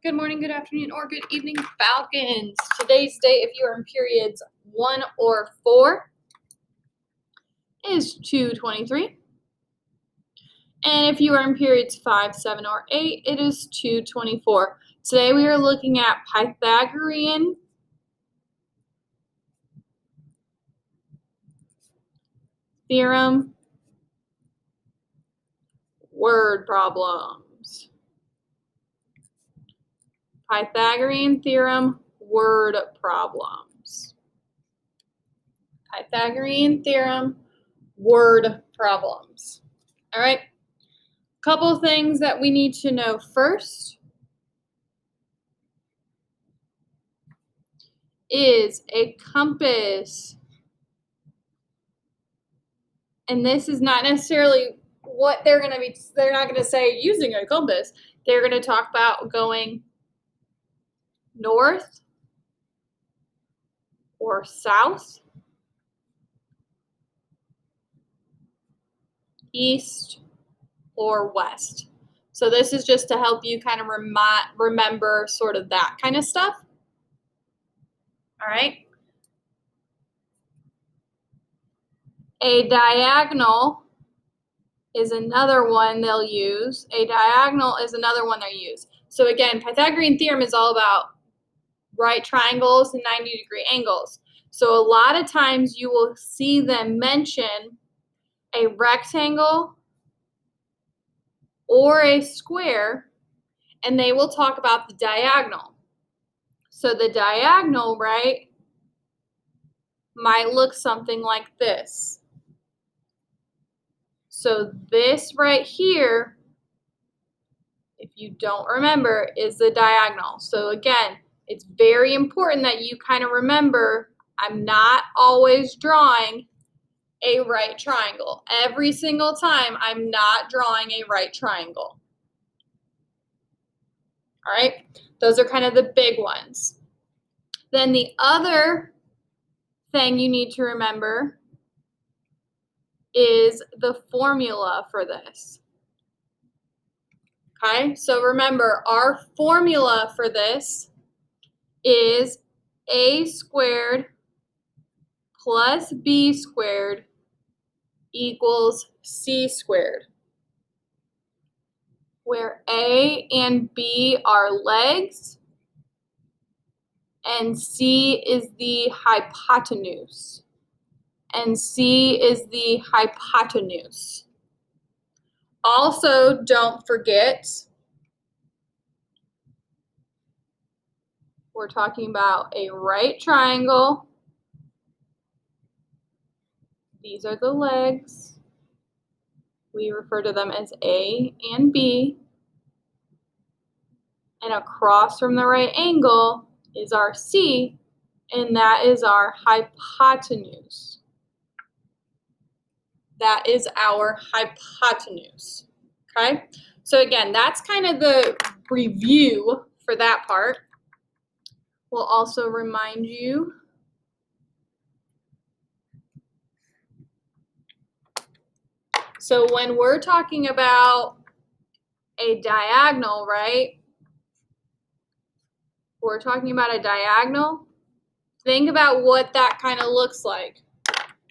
Good morning, good afternoon, or good evening, Falcons. Today's date, if you are in periods 1 or 4, is 2/23. And if you are in periods 5, 7, or 8, it is 2/24. Today we are looking at Pythagorean theorem word problems. Pythagorean theorem word problems. Pythagorean theorem word problems. All right. Couple things that we need to know first is a compass. And this is not necessarily what they're not going to say using a compass. They're going to talk about going north or south, east or west. So this is just to help you kind of remember sort of that kind of stuff. All right. A diagonal is another one they'll use. A diagonal is another one they use. So again, Pythagorean theorem is all about right triangles and 90-degree angles. So a lot of times you will see them mention a rectangle or a square, and they will talk about the diagonal. So the diagonal, right, might look something like this. So this right here, if you don't remember, is the diagonal. So again, it's very important that you kind of remember, I'm not always drawing a right triangle. Every single time, I'm not drawing a right triangle. All right, those are kind of the big ones. Then the other thing you need to remember is the formula for this. Okay, so remember, our formula for this is a squared plus b squared equals c squared, where a and b are legs and c is the hypotenuse. And c is the hypotenuse. Also, don't forget, we're talking about a right triangle. These are the legs. We refer to them as A and B. And across from the right angle is our C, and that is our hypotenuse. That is our hypotenuse. Okay? So again, that's kind of the review for that part. We'll also remind you so when we're talking about a diagonal, right? We're talking about a diagonal. Think about what that kind of looks like.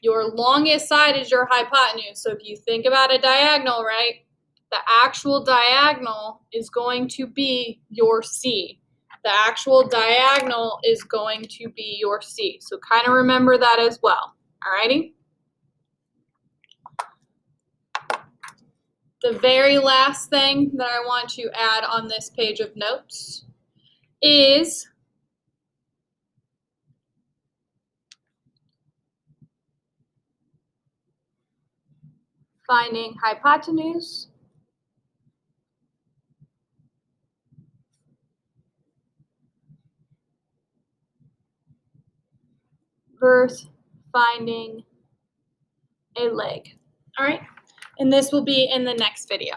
Your longest side is your hypotenuse. So if you think about a diagonal, right? The actual diagonal is going to be your C. The actual diagonal is going to be your C. So kind of remember that as well. Alrighty? The very last thing that I want to add on this page of notes is finding hypotenuse versus finding a leg. All right, and this will be in the next video.